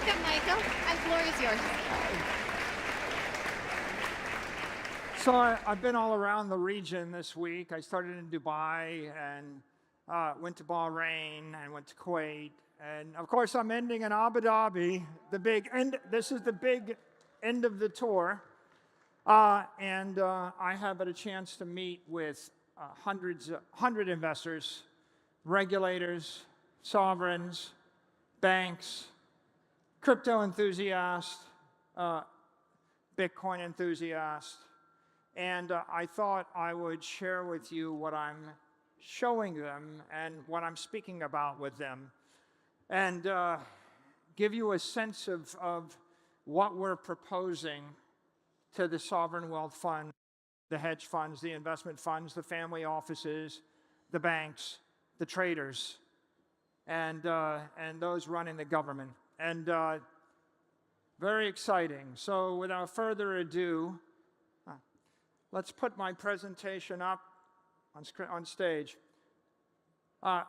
Welcome, Michael, and floor is yours. So I've been all around the region this week. I started in Dubai and went to Bahrain and went to Kuwait. And of course, I'm ending in Abu Dhabi, the big end. This is the big end of the tour. I have had a chance to meet with 100 investors, regulators, sovereigns, banks, crypto enthusiasts, Bitcoin enthusiasts. And I thought I would share with you what I'm showing them and what I'm speaking about with them, and give you a sense of what we're proposing to the sovereign wealth fund, the hedge funds, the investment funds, the family offices, the banks, the traders, and those running the government. And very exciting. So without further ado, let's put my presentation up on stage. I'll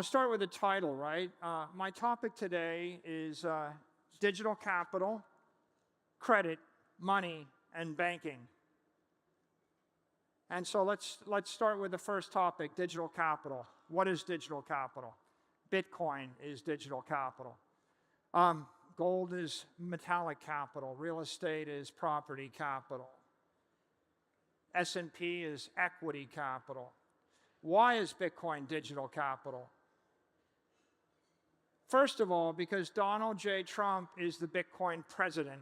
start with the title, right? My topic today is digital capital, credit, money, and banking. And so let's start with the first topic, digital capital. What is digital capital? Bitcoin is digital capital. Gold is metallic capital. Real estate is property capital. S&P is equity capital. Why is Bitcoin digital capital? First of all, because Donald J. Trump is the Bitcoin president.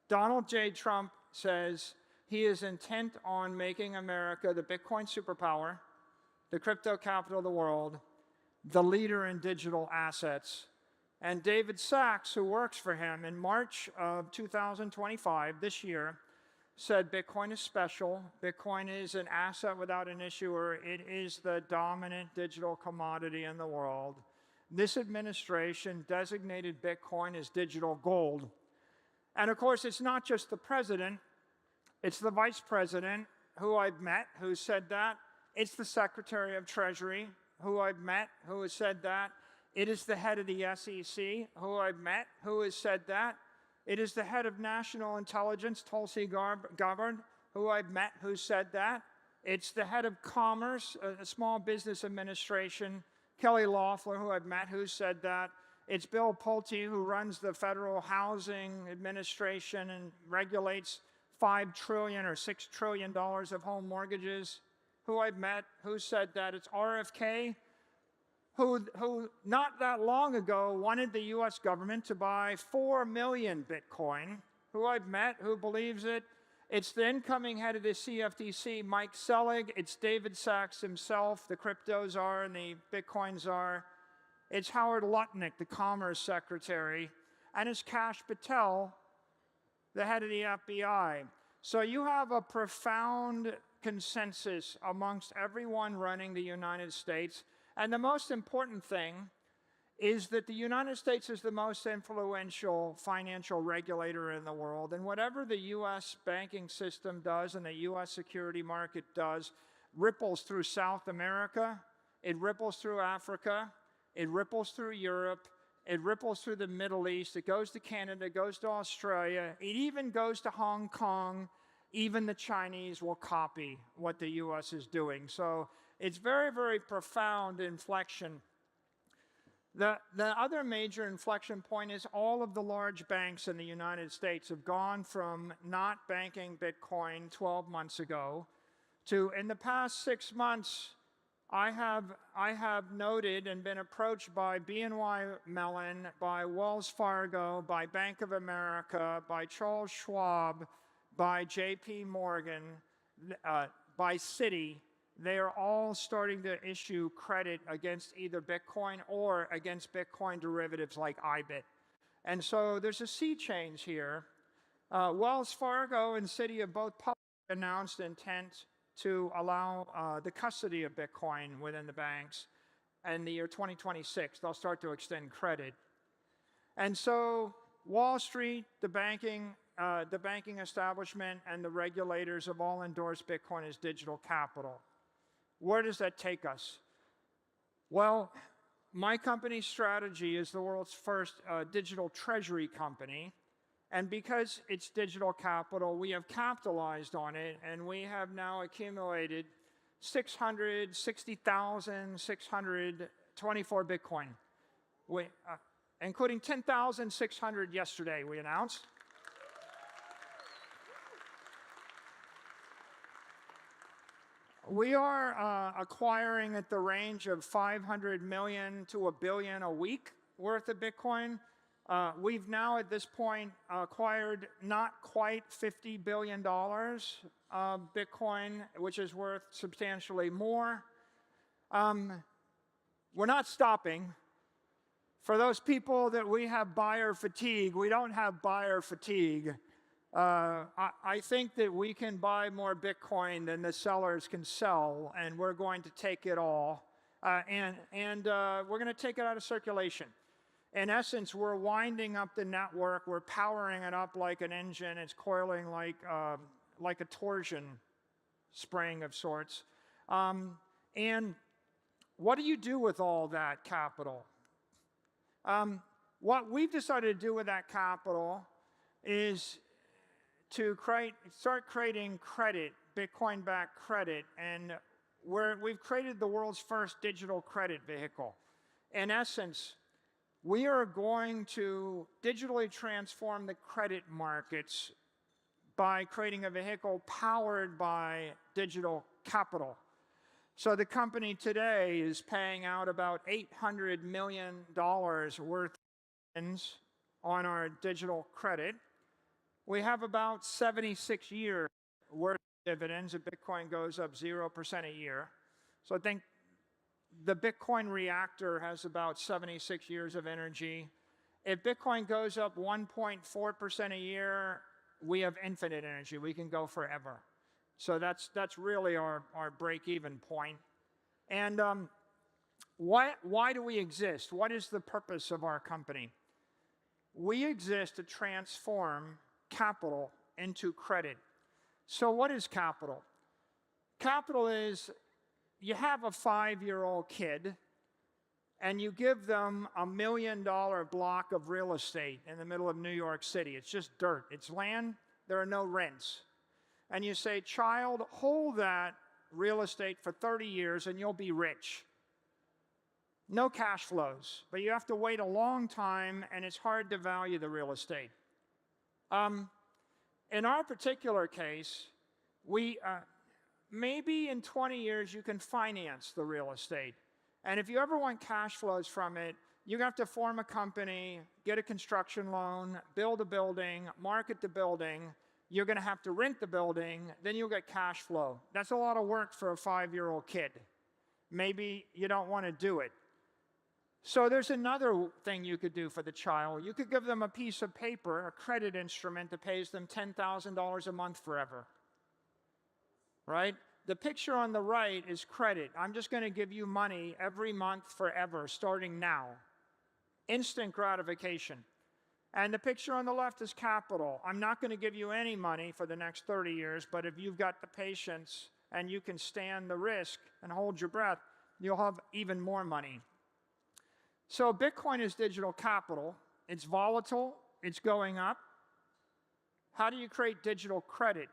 Donald J. Trump says he is intent on making America the Bitcoin superpower, the crypto capital of the world, the leader in digital assets. And David Sachs, who works for him, in March of 2025, this year, said Bitcoin is special. Bitcoin is an asset without an issuer. It is the dominant digital commodity in the world. This administration designated Bitcoin as digital gold. And of course, it's not just the president, it's the vice president who I've met who said that. It's the Secretary of Treasury who I've met who has said that. It is the head of the SEC who I've met who has said that. It is the head of national intelligence, Tulsi Gabbard, who I've met who said that. It's the head of commerce, a small business administration, Kelly Loeffler, who I've met who said that. It's Bill Pulte, who runs the Federal Housing Administration and regulates $5 trillion or $6 trillion of home mortgages, who I've met who said that. It's RFK, who not that long ago wanted the US government to buy 4 million Bitcoin, who I've met, who believes it. It's the incoming head of the CFTC, Mike Selig. It's David Sachs himself, the crypto czar and the Bitcoin czar. It's Howard Lutnick, the Commerce Secretary. And it's Kash Patel, the head of the FBI. So you have a profound consensus amongst everyone running the United States. And the most important thing is that the United States is the most influential financial regulator in the world. And whatever the US banking system does and the US security market does ripples through South America, it ripples through Africa, it ripples through Europe, it ripples through the Middle East, it goes to Canada, it goes to Australia, it even goes to Hong Kong. Even the Chinese will copy what the US is doing. So it's very, very profound inflection. The other major inflection point is all of the large banks in the United States have gone from not banking Bitcoin 12 months ago to, in the past 6 months, I have noted and been approached by BNY Mellon, by Wells Fargo, by Bank of America, by Charles Schwab, by JP Morgan, by Citi. They are all starting to issue credit against either Bitcoin or against Bitcoin derivatives like IBIT. And so there's a sea change here. Wells Fargo and Citi have both publicly announced intent to allow the custody of Bitcoin within the banks. In the year 2026, they'll start to extend credit. And so Wall Street, the banking establishment, and the regulators have all endorsed Bitcoin as digital capital. Where does that take us? Well, my company's strategy is the world's first digital treasury company. And because it's digital capital, we have capitalized on it, and we have now accumulated 660,624 Bitcoin, including 10,600 yesterday, we announced. We are acquiring at the range of 500 million to $1 billion a week worth of Bitcoin. We've now, at this point, acquired not quite $50 billion of Bitcoin, which is worth substantially more. We're not stopping. For those people that we have buyer fatigue, we don't have buyer fatigue. I think that we can buy more Bitcoin than the sellers can sell, and we're going to take it all. And we're going to take it out of circulation. In essence, we're winding up the network. We're powering it up like an engine. It's coiling like a torsion spring of sorts. And what do you do with all that capital? What we've decided to do with that capital is to start creating credit, Bitcoin-backed credit, and we've created the world's first digital credit vehicle. In essence, we are going to digitally transform the credit markets by creating a vehicle powered by digital capital. So the company today is paying out about $800 million worth on our digital credit. We have about 76 years worth of dividends if Bitcoin goes up 0% a year. So I think the Bitcoin reactor has about 76 years of energy. If Bitcoin goes up 1.4% a year, we have infinite energy. We can go forever. So that's really our break-even point. And why do we exist? What is the purpose of our company? We exist to transform capital into credit. So what is capital? Capital is, you have a 5-year-old kid and you give them $1 million block of real estate in the middle of New York City. It's just dirt. It's land. There are no rents. And you say, child, hold that real estate for 30 years and you'll be rich. No cash flows, but you have to wait a long time and it's hard to value the real estate. In our particular case, maybe in 20 years you can finance the real estate. And if you ever want cash flows from it, you have to form a company, get a construction loan, build a building, market the building. You're going to have to rent the building, then you'll get cash flow. That's a lot of work for a 5-year-old kid. Maybe you don't want to do it. So there's another thing you could do for the child. You could give them a piece of paper, a credit instrument that pays them $10,000 a month forever. Right? The picture on the right is credit. I'm just going to give you money every month forever, starting now. Instant gratification. And the picture on the left is capital. I'm not going to give you any money for the next 30 years, but if you've got the patience and you can stand the risk and hold your breath, you'll have even more money. So Bitcoin is digital capital. It's volatile. It's going up. How do you create digital credit?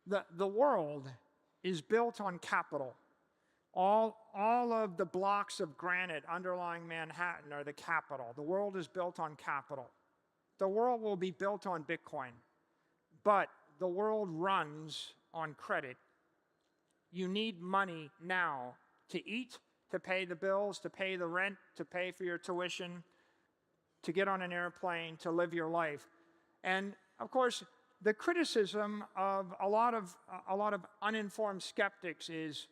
The world is built on capital. All of the blocks of granite underlying Manhattan are the capital. The world is built on capital. The world will be built on Bitcoin, but the world runs on credit. You need money now to eat, to pay the bills, to pay the rent, to pay for your tuition, to get on an airplane, to live your life. And of course, the criticism of a lot of uninformed skeptics is,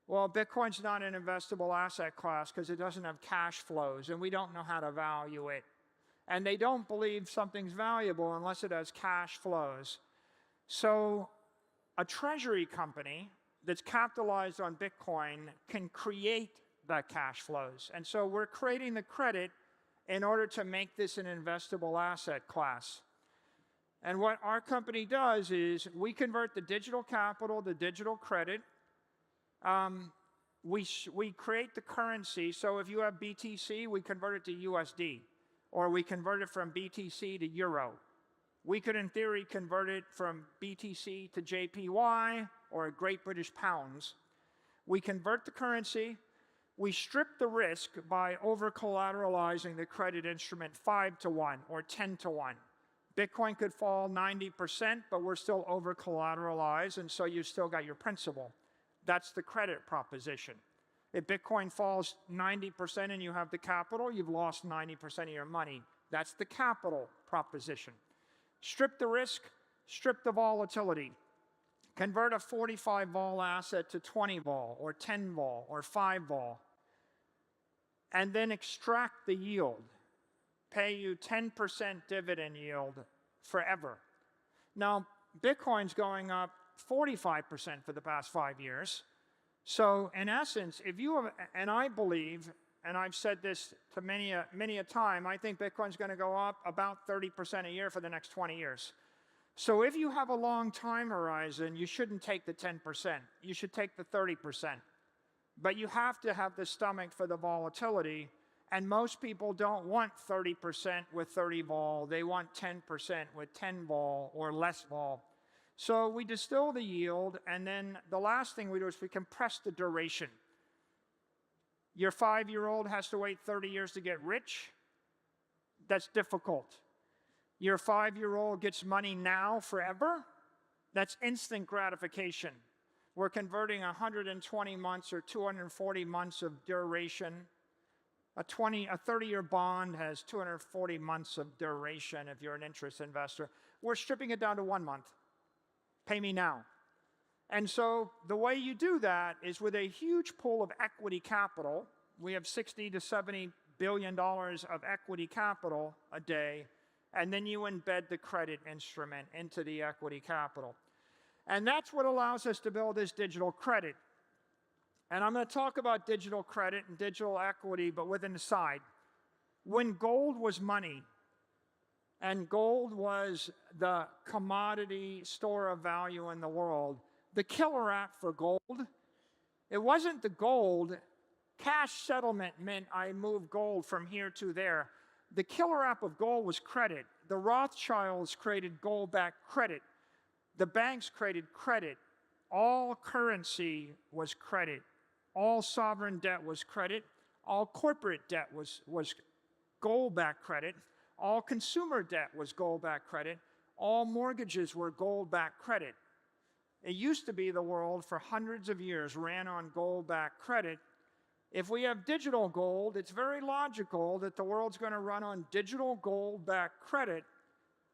well, Bitcoin's not an investable asset class because it doesn't have cash flows, and we don't know how to value it. And they don't believe something's valuable unless it has cash flows. So a treasury company that's capitalized on Bitcoin can create that cash flows. And so we're creating the credit in order to make this an investable asset class. And what our company does is we convert the digital capital to digital credit. we create the currency. So if you have BTC, we convert it to USD, or we convert it from BTC to Euro. We could, in theory, convert it from BTC to JPY or Great British Pounds. We convert the currency. We strip the risk by over-collateralizing the credit instrument 5 to 1 or 10 to 1. Bitcoin could fall 90%, but we're still over-collateralized, and so you've still got your principal. That's the credit proposition. If Bitcoin falls 90% and you have the capital, you've lost 90% of your money. That's the capital proposition. Strip the risk, strip the volatility. Convert a 45 vol asset to 20 vol, or 10 vol, or 5 vol. And then extract the yield. Pay you 10% dividend yield forever. Now, Bitcoin's going up 45% for the past 5 years. So, in essence, if you have, and I believe, and I've said this to many a time, I think Bitcoin's going to go up about 30% a year for the next 20 years. So if you have a long time horizon, you shouldn't take the 10%. You should take the 30%. But you have to have the stomach for the volatility, and most people don't want 30% with 30 vol. They want 10% with 10 vol or less vol. So we distill the yield, and then the last thing we do is we compress the duration. Your 5-year-old has to wait 30 years to get rich. That's difficult. Your 5-year-old gets money now forever. That's instant gratification. We're converting 120 months or 240 months of duration. A 30-year bond has 240 months of duration if you're an interest investor. We're stripping it down to 1 month. Pay me now. And so the way you do that is with a huge pool of equity capital. We have $60 to $70 billion of equity capital a day, and then you embed the credit instrument into the equity capital. And that's what allows us to build this digital credit. And I'm going to talk about digital credit and digital equity, but with an aside. When gold was money, and gold was the commodity store of value in the world, the killer app for gold, it wasn't the gold. Cash settlement meant I moved gold from here to there. The killer app of gold was credit. The Rothschilds created gold-backed credit. The banks created credit. All currency was credit. All sovereign debt was credit. All corporate debt was gold-backed credit. All consumer debt was gold-backed credit. All mortgages were gold-backed credit. It used to be the world for hundreds of years ran on gold-backed credit. If we have digital gold, it's very logical that the world's going to run on digital gold-backed credit,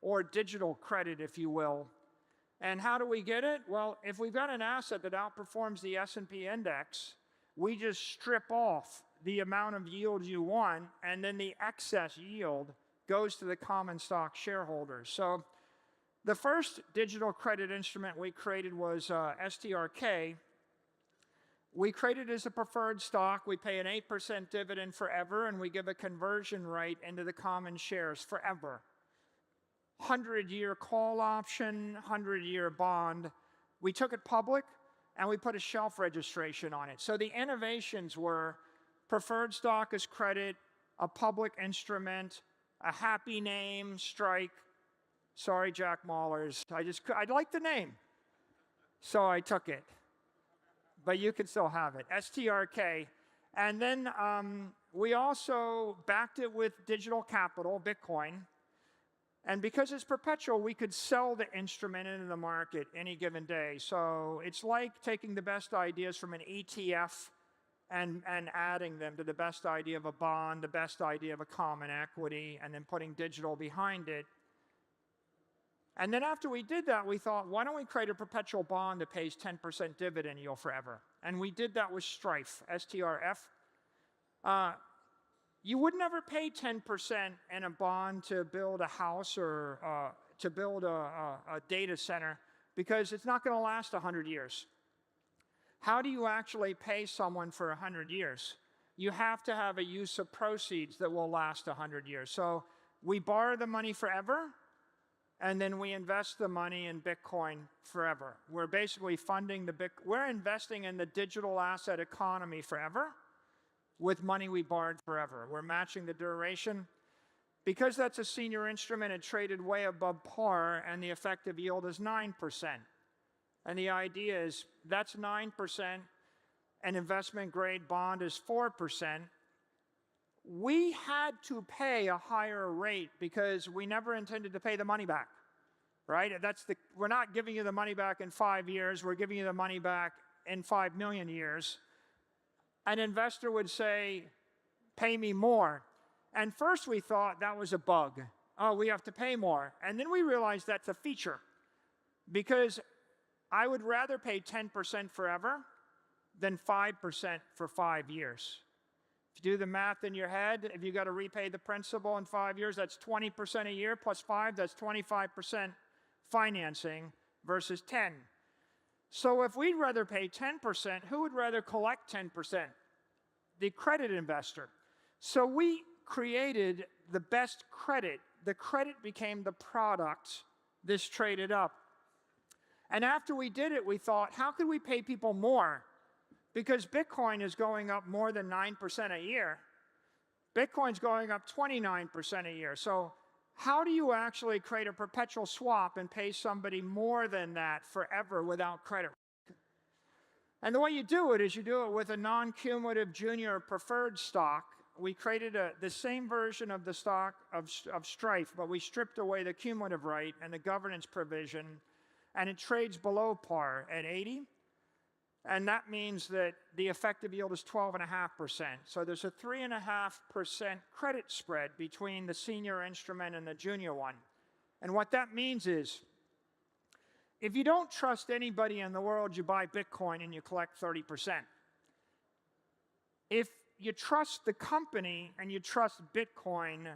or digital credit, if you will. And how do we get it? Well, if we've got an asset that outperforms the S&P index, we just strip off the amount of yield you want, and then the excess yield goes to the common stock shareholders. So the first digital credit instrument we created was STRK. We created it as a preferred stock. We pay an 8% dividend forever, and we give a conversion right into the common shares forever. 100-year call option, 100-year bond. We took it public, and we put a shelf registration on it. So the innovations were preferred stock as credit, a public instrument, a happy name, strike. Sorry, Jack Mahlers. I like the name, so I took it. But you can still have it, STRK. And then we also backed it with digital capital, Bitcoin. And because it's perpetual, we could sell the instrument into the market any given day. So it's like taking the best ideas from an ETF and adding them to the best idea of a bond, the best idea of a common equity, and then putting digital behind it. And then after we did that, we thought, why don't we create a perpetual bond that pays 10% dividend yield forever? And we did that with Strife, STRF. You would never pay 10% in a bond to build a house or to build a data center, because it's not going to last 100 years. How do you actually pay someone for 100 years? You have to have a use of proceeds that will last 100 years. So we borrow the money forever, and then we invest the money in Bitcoin forever. We're basically funding we're investing in the digital asset economy forever with money we borrowed forever. We're matching the duration. Because that's a senior instrument, it traded way above par, and the effective yield is 9%. And the idea is that's 9%, an investment grade bond is 4%. We had to pay a higher rate because we never intended to pay the money back, right? We're not giving you the money back in 5 years, we're giving you the money back in 5 million years. An investor would say, pay me more. And first we thought that was a bug. Oh, we have to pay more. And then we realized that's a feature, because I would rather pay 10% forever than 5% for 5 years. If you do the math in your head, if you got to repay the principal in 5 years, that's 20% a year plus 5, that's 25% financing versus 10. So if we'd rather pay 10%, who would rather collect 10%? The credit investor. So we created the best credit. The credit became the product. This traded up. And after we did it, we thought, how could we pay people more? Because Bitcoin is going up more than 9% a year. Bitcoin's going up 29% a year. So how do you actually create a perpetual swap and pay somebody more than that forever without credit? And the way you do it is you do it with a non-cumulative junior preferred stock. We created the same version of the stock of Strife, but we stripped away the cumulative right and the governance provision, and it trades below par at 80. And that means that the effective yield is 12.5%. So there's a 3.5% credit spread between the senior instrument and the junior one. And what that means is, if you don't trust anybody in the world, you buy Bitcoin and you collect 30%. If you trust the company and you trust Bitcoin,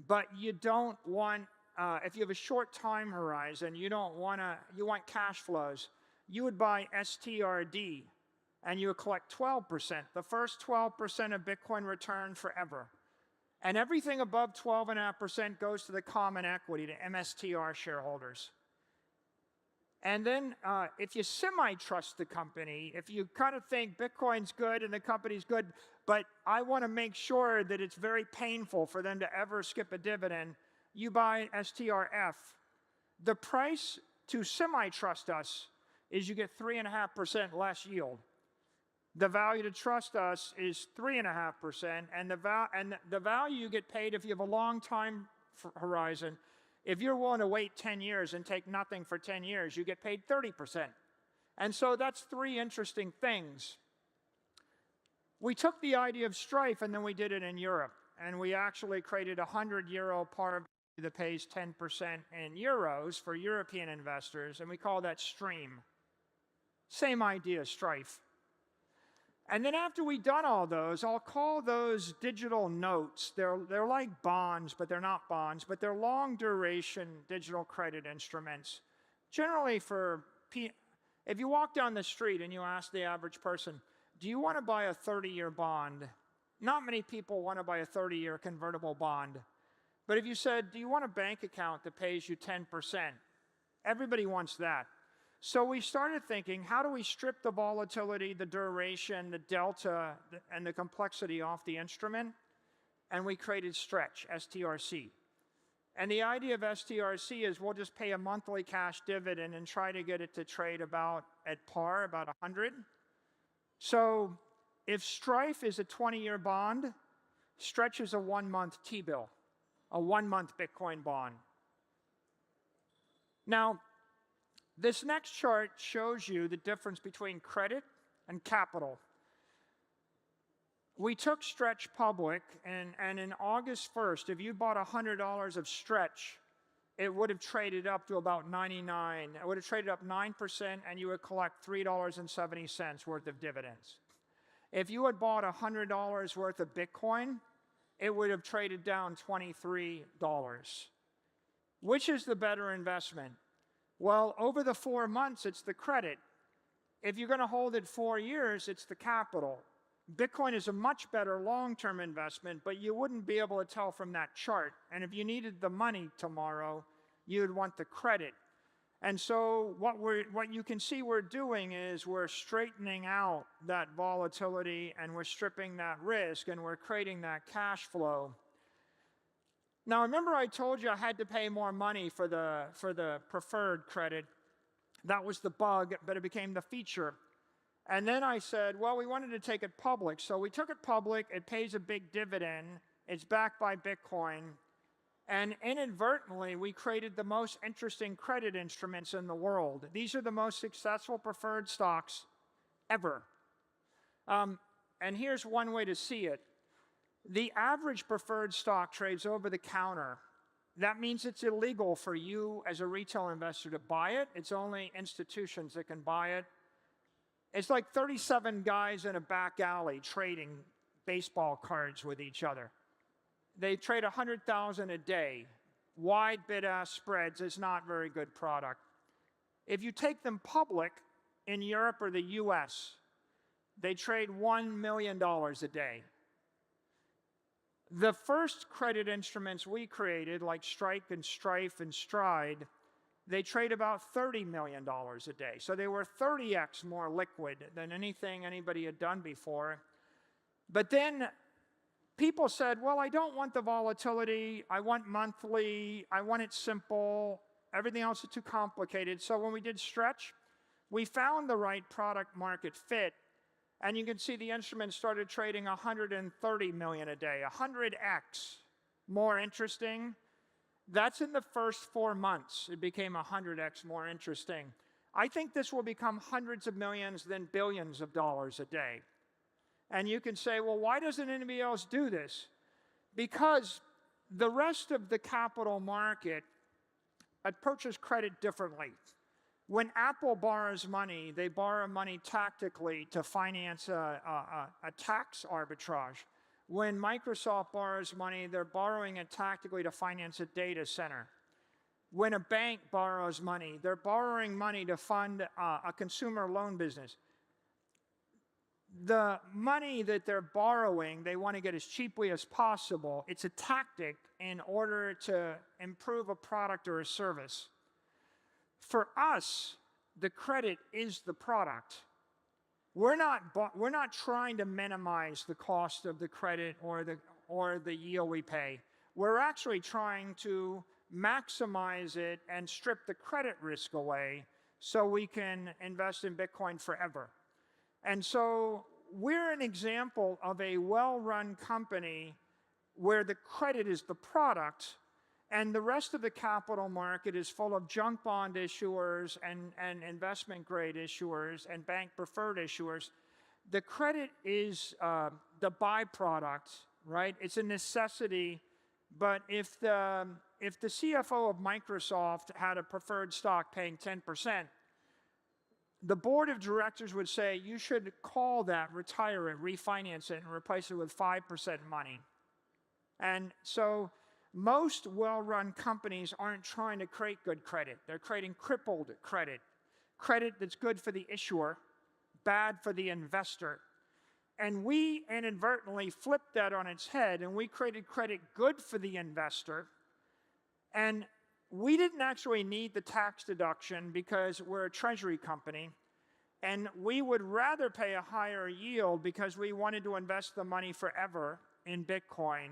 but you don't want, if you have a short time horizon, you want cash flows, you would buy STRD and you would collect 12%. The first 12% of Bitcoin return forever. And everything above 12.5% goes to the common equity, to MSTR shareholders. And then if you semi-trust the company, if you kind of think Bitcoin's good and the company's good, but I want to make sure that it's very painful for them to ever skip a dividend, you buy STRF. The price to semi-trust us is you get 3.5% less yield. The value to trust us is 3.5%, and the value you get paid if you have a long time horizon. If you're willing to wait 10 years and take nothing for 10 years, you get paid 30%. And so that's three interesting things. We took the idea of Strife and then we did it in Europe. And we actually created a 100-euro par that pays 10% in euros for European investors, and we call that Stream. Same idea, Strife. And then after we've done all those, I'll call those digital notes. They're like bonds, but they're not bonds, but they're long duration digital credit instruments. Generally if you walk down the street and you ask the average person, do you want to buy a 30-year bond? Not many people want to buy a 30-year convertible bond. But if you said, do you want a bank account that pays you 10%? Everybody wants that. So we started thinking, how do we strip the volatility, the duration, the delta, and the complexity off the instrument? And we created Stretch, STRC. And the idea of STRC is we'll just pay a monthly cash dividend and try to get it to trade about at par, about 100. So if Strife is a 20-year bond, Stretch is a 1-month T-bill, a 1-month Bitcoin bond. Now, this next chart shows you the difference between credit and capital. We took Stretch public, and in August 1st, if you bought $100 of Stretch, it would have traded up to about 99. It would have traded up 9%, and you would collect $3.70 worth of dividends. If you had bought $100 worth of Bitcoin, it would have traded down $23. Which is the better investment? Well, over the 4 months, it's the credit. If you're going to hold it 4 years, it's the capital. Bitcoin is a much better long-term investment, but you wouldn't be able to tell from that chart. And if you needed the money tomorrow, you'd want the credit. And so what you can see we're doing is we're straightening out that volatility and we're stripping that risk and we're creating that cash flow. Now, remember I told you I had to pay more money for the preferred credit. That was the bug, but it became the feature. And then I said, well, we wanted to take it public. So we took it public. It pays a big dividend. It's backed by Bitcoin. And inadvertently, we created the most interesting credit instruments in the world. These are the most successful preferred stocks ever. And here's one way to see it. The average preferred stock trades over the counter. That means it's illegal for you as a retail investor to buy it. It's only institutions that can buy it. It's like 37 guys in a back alley trading baseball cards with each other. They trade 100,000 a day. Wide bid-ask spreads is not very good product. If you take them public in Europe or the US, they trade $1 million a day. The first credit instruments we created, like Strike and Strife and Stride, they trade about $30 million a day. So they were 30x more liquid than anything anybody had done before. But then people said, well, I don't want the volatility. I want monthly. I want it simple. Everything else is too complicated. So when we did Stretch, we found the right product market fit. And you can see the instrument started trading 130 million a day, 100x more interesting. That's in the first 4 months. It became 100x more interesting. I think this will become hundreds of millions, then billions of dollars a day. And you can say, well, why doesn't anybody else do this? Because the rest of the capital market approaches credit differently. When Apple borrows money, they borrow money tactically to finance a tax arbitrage. When Microsoft borrows money, they're borrowing it tactically to finance a data center. When a bank borrows money, they're borrowing money to fund a consumer loan business. The money that they're borrowing, they want to get as cheaply as possible. It's a tactic in order to improve a product or a service. For us, the credit is the product. We're not trying to minimize the cost of the credit or the yield we pay. We're actually trying to maximize it and strip the credit risk away so we can invest in Bitcoin forever. And so we're an example of a well-run company where the credit is the product and the rest of the capital market is full of junk bond issuers and investment grade issuers and bank preferred issuers. The credit is the byproduct, right? It's a necessity, but if the CFO of Microsoft had a preferred stock paying 10%, the board of directors would say, you should call that, retire it, refinance it, and replace it with 5% money. And so most well-run companies aren't trying to create good credit. They're creating crippled credit. Credit that's good for the issuer, bad for the investor. And we inadvertently flipped that on its head, and we created credit good for the investor. And we didn't actually need the tax deduction because we're a treasury company. And we would rather pay a higher yield because we wanted to invest the money forever in Bitcoin.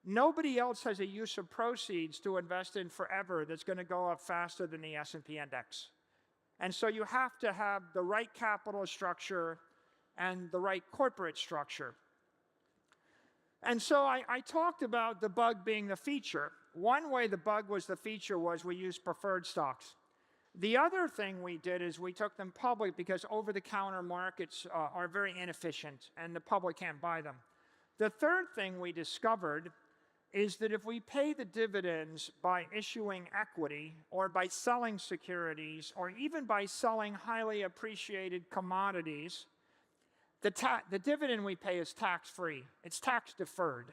Nobody else has a use of proceeds to invest in forever that's going to go up faster than the S&P index. And so you have to have the right capital structure and the right corporate structure. And so I talked about the bug being the feature. One way the bug was the feature was we used preferred stocks. The other thing we did is we took them public because over-the-counter markets are very inefficient and the public can't buy them. The third thing we discovered is that if we pay the dividends by issuing equity or by selling securities or even by selling highly appreciated commodities, the dividend we pay is tax-free. It's tax-deferred.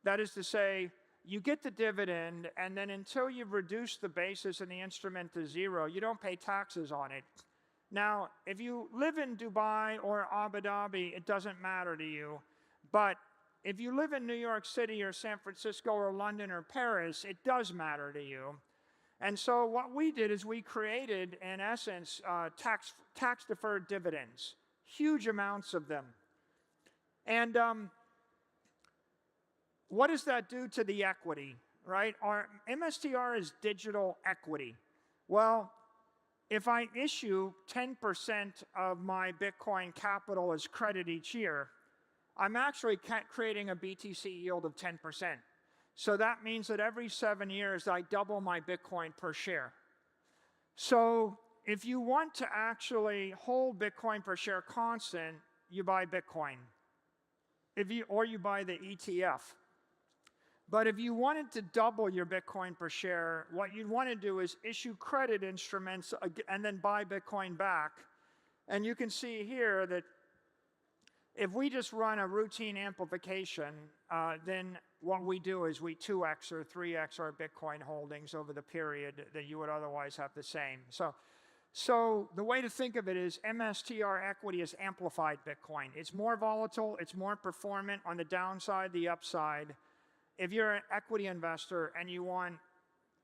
That is to say, you get the dividend, and then until you've reduced the basis in the instrument to zero, you don't pay taxes on it. Now, if you live in Dubai or Abu Dhabi, it doesn't matter to you. But if you live in New York City or San Francisco or London or Paris, it does matter to you. And so what we did is we created, in essence, tax-deferred dividends, huge amounts of them. And what does that do to the equity, right? Our MSTR is digital equity. Well, if I issue 10% of my Bitcoin capital as credit each year, I'm actually creating a BTC yield of 10%. So that means that every 7 years, I double my Bitcoin per share. So if you want to actually hold Bitcoin per share constant, you buy Bitcoin. Or you buy the ETF. But if you wanted to double your Bitcoin per share, what you'd want to do is issue credit instruments and then buy Bitcoin back. And you can see here that if we just run a routine amplification, then what we do is we 2x or 3x our Bitcoin holdings over the period that you would otherwise have the same. So the way to think of it is MSTR equity is amplified Bitcoin. It's more volatile, it's more performant on the downside, the upside. If you're an equity investor and you want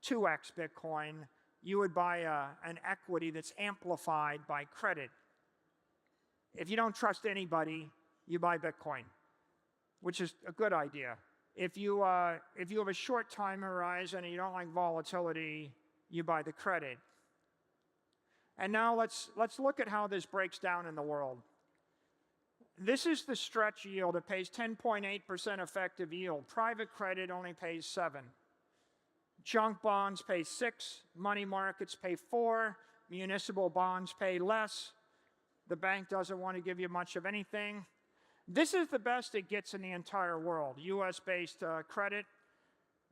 2x Bitcoin, you would buy an equity that's amplified by credit. If you don't trust anybody, you buy Bitcoin, which is a good idea. If you have a short time horizon and you don't like volatility, you buy the credit. And now let's look at how this breaks down in the world. This is the stretch yield. It pays 10.8% effective yield. Private credit only pays 7. Junk bonds pay 6. Money markets pay 4. Municipal bonds pay less. The bank doesn't want to give you much of anything. This is the best it gets in the entire world, US-based credit.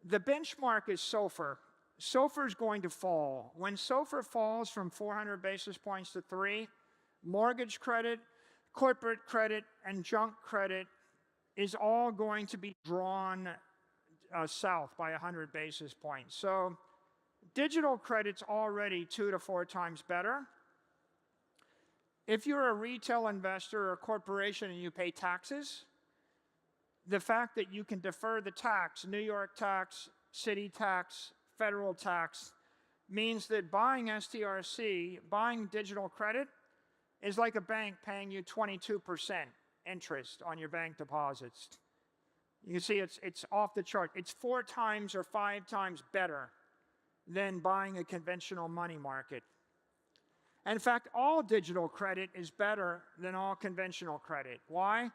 The benchmark is SOFR. SOFR is going to fall. When SOFR falls from 400 basis points to 3, mortgage credit, corporate credit, and junk credit is all going to be drawn south by 100 basis points. So digital credit's already 2 to 4 times better. If you're a retail investor or a corporation and you pay taxes, the fact that you can defer the tax, New York tax, city tax, federal tax, means that buying STRC, buying digital credit, is like a bank paying you 22% interest on your bank deposits. You can see it's off the chart. It's 4 times or 5 times better than buying a conventional money market. In fact, all digital credit is better than all conventional credit. Why?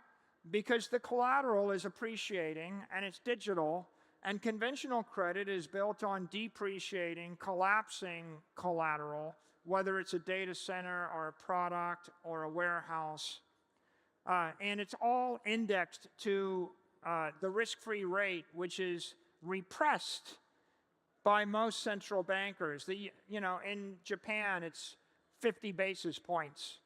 Because the collateral is appreciating and it's digital, and conventional credit is built on depreciating, collapsing collateral, whether it's a data center or a product or a warehouse. And it's all indexed to the risk-free rate, which is repressed by most central bankers. In Japan, it's 50 basis points.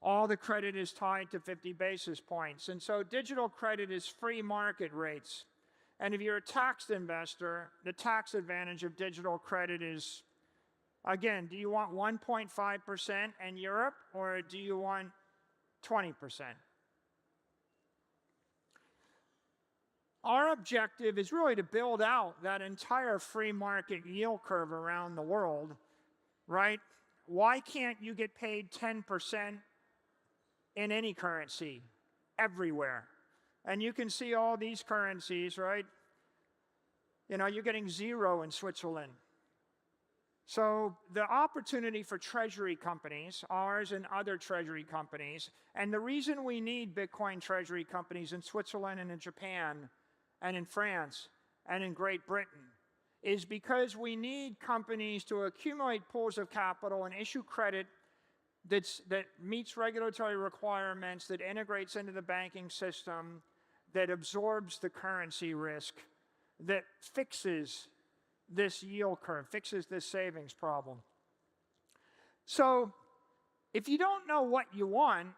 All the credit is tied to 50 basis points. And so digital credit is free market rates. And if you're a taxed investor, the tax advantage of digital credit is, again, do you want 1.5% in Europe or do you want 20%? Our objective is really to build out that entire free market yield curve around the world, right? Why can't you get paid 10% in any currency, everywhere? And you can see all these currencies, right? You're getting 0 in Switzerland. So the opportunity for treasury companies, ours and other treasury companies, and the reason we need Bitcoin treasury companies in Switzerland and in Japan and in France and in Great Britain, is because we need companies to accumulate pools of capital and issue credit that meets regulatory requirements, that integrates into the banking system, that absorbs the currency risk, that fixes this yield curve, fixes this savings problem. So if you don't know what you want,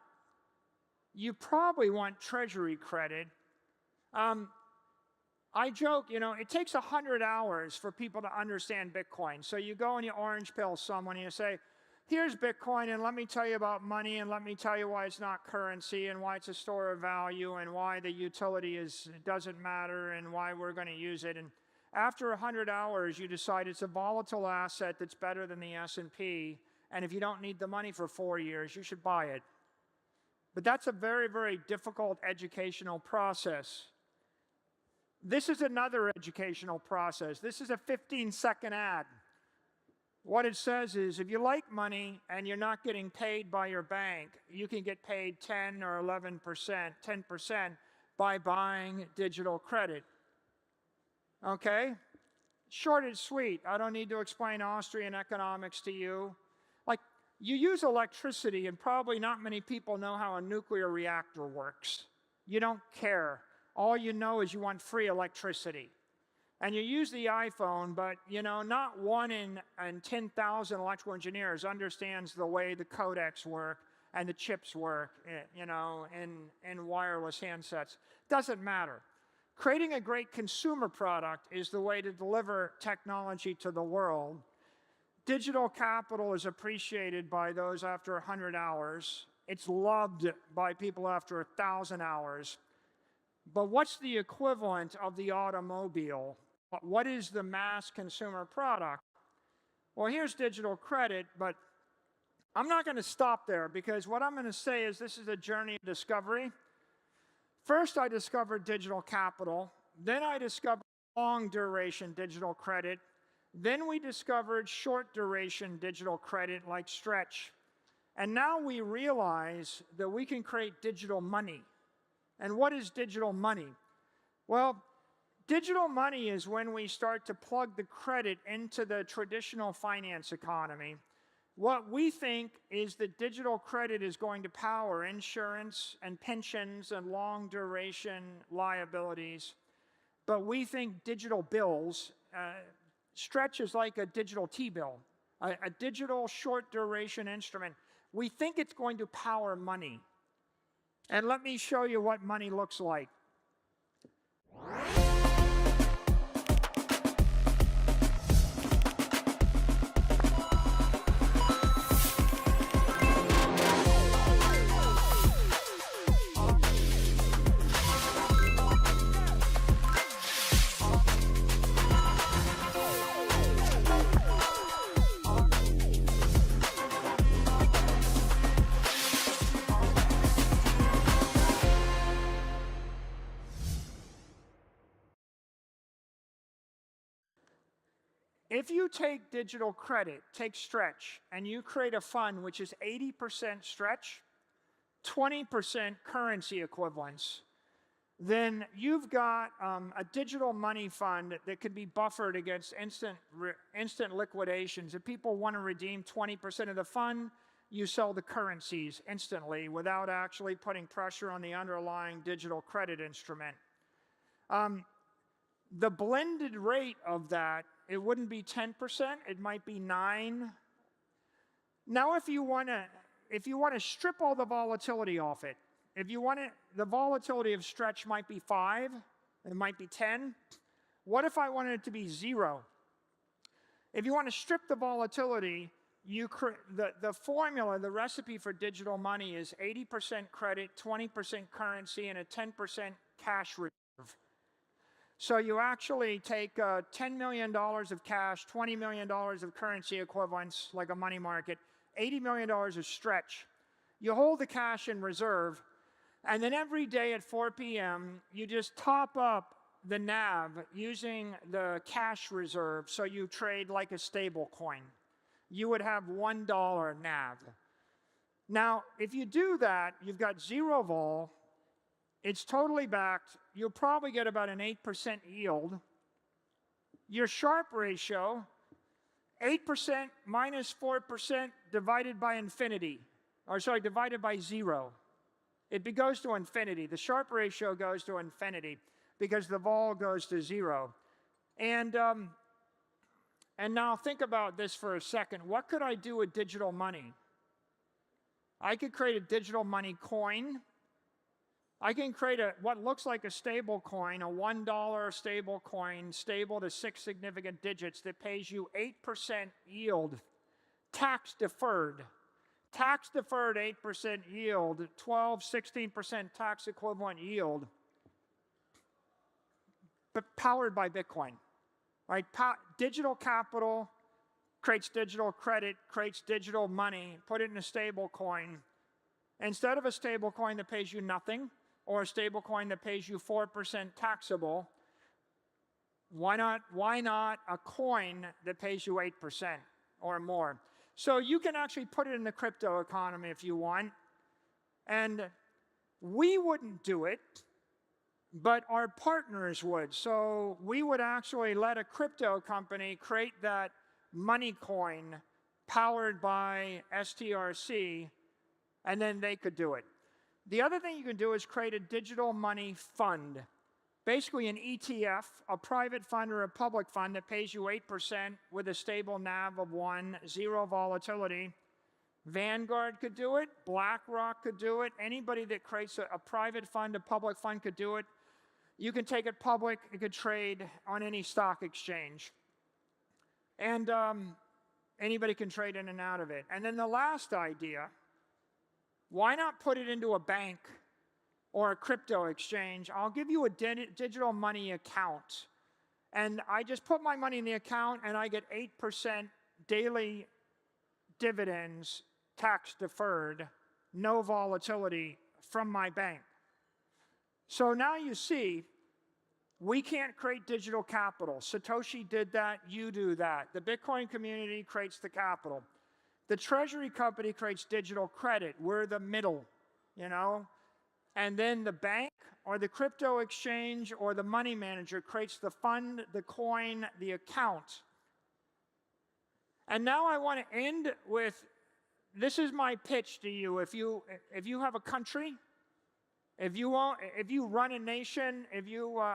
you probably want treasury credit. I joke, it takes 100 hours for people to understand Bitcoin. So you go and you orange pill someone and you say, here's Bitcoin, and let me tell you about money, and let me tell you why it's not currency, and why it's a store of value, and why the utility doesn't matter, and why we're going to use it. After 100 hours, you decide it's a volatile asset that's better than the S&P, and if you don't need the money for 4 years, you should buy it. But that's a very, very difficult educational process. This is another educational process. This is a 15-second ad. What it says is, if you like money and you're not getting paid by your bank, you can get paid 10 or 11%, 10% by buying digital credit. Okay? Short and sweet. I don't need to explain Austrian economics to you. Like, you use electricity, and probably not many people know how a nuclear reactor works. You don't care. All you know is you want free electricity. And you use the iPhone, but not 1 in 10,000 electrical engineers understands the way the codecs work and the chips work, in wireless handsets. Doesn't matter. Creating a great consumer product is the way to deliver technology to the world. Digital capital is appreciated by those after 100 hours. It's loved by people after 1,000 hours. But what's the equivalent of the automobile? What is the mass consumer product? Well, here's digital credit, but I'm not going to stop there, because what I'm going to say is this is a journey of discovery. First, I discovered digital capital. Then I discovered long-duration digital credit. Then we discovered short-duration digital credit like Stretch. And now we realize that we can create digital money. And what is digital money? Well, digital money is when we start to plug the credit into the traditional finance economy. What we think is that digital credit is going to power insurance and pensions and long-duration liabilities. But we think digital bills, Stretch is like a digital T-bill, a digital short-duration instrument. We think it's going to power money. And let me show you what money looks like. If you take digital credit, take Stretch, and you create a fund which is 80% Stretch, 20% currency equivalents, then you've got a digital money fund that could be buffered against instant liquidations. If people want to redeem 20% of the fund, you sell the currencies instantly without actually putting pressure on the underlying digital credit instrument. The blended rate of that, it wouldn't be 10%, it might be 9%. Now, if you want to strip all the volatility off it, the volatility of Stretch might be 5%, it might be 10%. What if I wanted it to be 0%? If you want to strip the volatility, the formula, the recipe for digital money is 80% credit, 20% currency, and a 10% cash reserve. So you actually take $10 million of cash, $20 million of currency equivalents, like a money market, $80 million of Stretch. You hold the cash in reserve, and then every day at 4 p.m., you just top up the NAV using the cash reserve, so you trade like a stable coin. You would have $1 NAV. Now, if you do that, you've got 0 vol, it's totally backed, you'll probably get about an 8% yield. Your Sharpe ratio, 8% minus 4% divided by infinity, divided by 0. It goes to infinity. The Sharpe ratio goes to infinity because the vol goes to 0. And now think about this for a second. What could I do with digital money? I could create a digital money coin. I can create what looks like a stable coin, a $1 stable coin, stable to 6 significant digits, that pays you 8% yield, tax deferred. Tax deferred 8% yield, 12, 16% tax equivalent yield, but powered by Bitcoin. right? Digital capital creates digital credit, creates digital money, put it in a stable coin. Instead of a stable coin that pays you nothing, or a stable coin that pays you 4% taxable, why not a coin that pays you 8% or more? So you can actually put it in the crypto economy if you want. And we wouldn't do it, but our partners would. So we would actually let a crypto company create that money coin powered by STRC, and then they could do it. The other thing you can do is create a digital money fund. Basically an ETF, a private fund or a public fund that pays you 8% with a stable NAV of 1, 0 volatility. Vanguard could do it, BlackRock could do it, anybody that creates a private fund, a public fund could do it. You can take it public, it could trade on any stock exchange. And anybody can trade in and out of it. And then the last idea, why not put it into a bank or a crypto exchange? I'll give you a digital money account. And I just put my money in the account and I get 8% daily dividends, tax deferred, no volatility from my bank. So now you see, we can't create digital capital. Satoshi did that, you do that. The Bitcoin community creates the capital. The treasury company creates digital credit. We're the middle, you know? And then the bank or the crypto exchange or the money manager creates the fund, the coin, the account. And now I want to end with, this is my pitch to you. If you have a country, if you run a nation,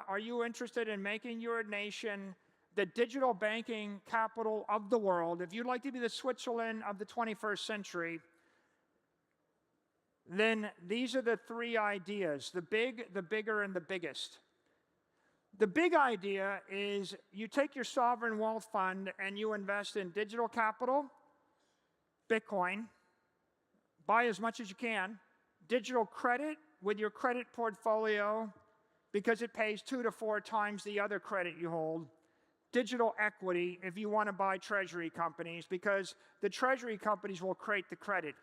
are you interested in making your nation the digital banking capital of the world, if you'd like to be the Switzerland of the 21st century, then these are the three ideas, the big, the bigger, and the biggest. The big idea is you take your sovereign wealth fund and you invest in digital capital, Bitcoin, buy as much as you can, digital credit with your credit portfolio because it pays 2 to 4 times the other credit you hold, digital equity if you want to buy treasury companies because the treasury companies will create the credit.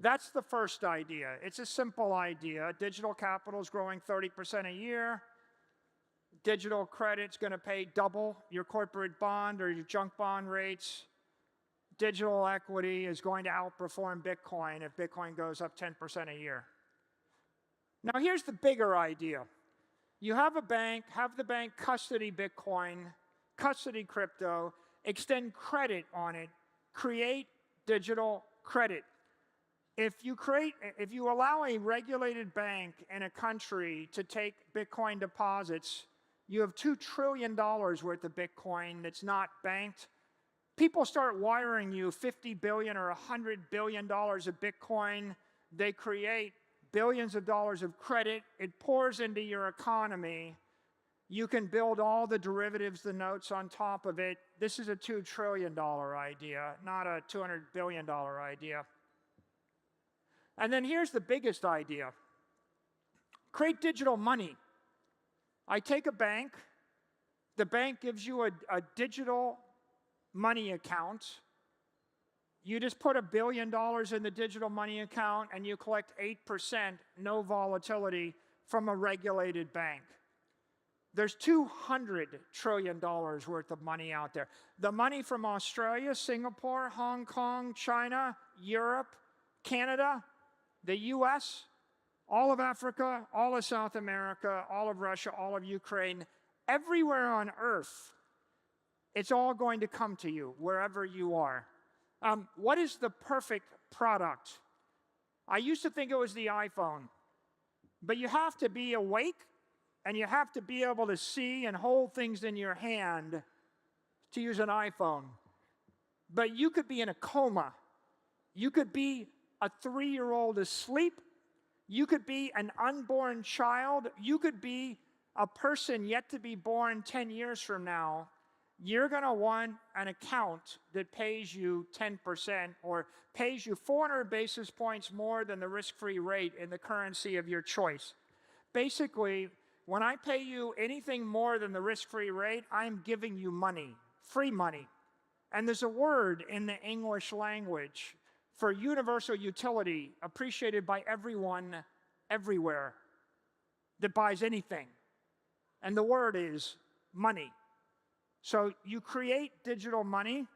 That's the first idea. It's a simple idea. Digital capital is growing 30% a year. Digital credit's going to pay double your corporate bond or your junk bond rates. Digital equity is going to outperform Bitcoin if Bitcoin goes up 10% a year. Now here's the bigger idea. You have a bank, have the bank custody Bitcoin, custody crypto, extend credit on it, create digital credit. If you allow a regulated bank in a country to take Bitcoin deposits, you have $2 trillion worth of Bitcoin that's not banked. People start wiring you $50 billion or $100 billion of Bitcoin. They create billions of dollars of credit. It pours into your economy. You can build all the derivatives, the notes on top of it. This is a $2 trillion idea, not a $200 billion idea. And then here's the biggest idea. Create digital money. I take a bank. The bank gives you a digital money account. You just put $1 billion in the digital money account and you collect 8%, no volatility, from a regulated bank. There's $200 trillion worth of money out there. The money from Australia, Singapore, Hong Kong, China, Europe, Canada, the US, all of Africa, all of South America, all of Russia, all of Ukraine, everywhere on earth, it's all going to come to you, wherever you are. What is the perfect product? I used to think it was the iPhone, but you have to be awake and you have to be able to see and hold things in your hand to use an iPhone. But you could be in a coma. You could be a 3-year-old asleep. You could be an unborn child. You could be a person yet to be born 10 years from now. You're going to want an account that pays you 10% or pays you 400 basis points more than the risk-free rate in the currency of your choice. Basically, When I pay you anything more than the risk-free rate, I'm giving you money, free money. And there's a word in the English language for universal utility appreciated by everyone, everywhere, that buys anything. And the word is money. So you create digital money.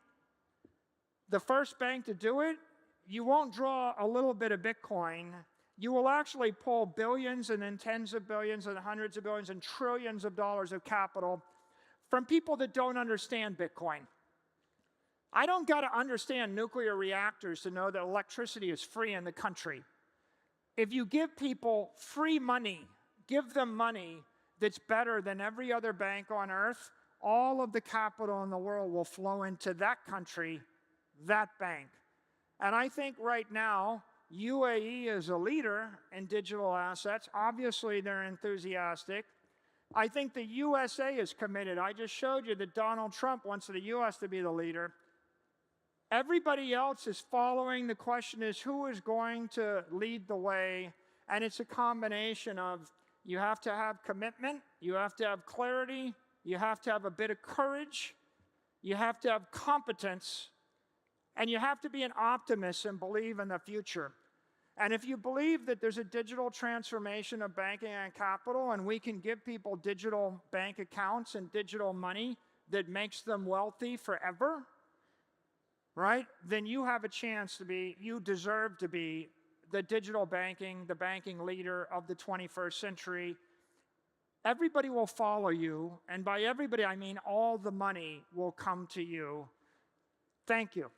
The first bank to do it, you won't draw a little bit of Bitcoin. You will actually pull billions and then tens of billions and hundreds of billions and trillions of dollars of capital from people that don't understand Bitcoin. I don't got to understand nuclear reactors to know that electricity is free in the country. If you give people free money, give them money that's better than every other bank on earth, all of the capital in the world will flow into that country, that bank. And I think right now, UAE is a leader in digital assets. Obviously, they're enthusiastic. I think the USA is committed. I just showed you that Donald Trump wants the US to be the leader. Everybody else is following. The question is, who is going to lead the way? And it's a combination of you have to have commitment, you have to have clarity, you have to have a bit of courage, you have to have competence, and you have to be an optimist and believe in the future. And if you believe that there's a digital transformation of banking and capital, and we can give people digital bank accounts and digital money that makes them wealthy forever, right? Then you have a chance to be, you deserve to be the digital banking, the banking leader of the 21st century. Everybody will follow you, and by everybody I mean all the money will come to you. Thank you.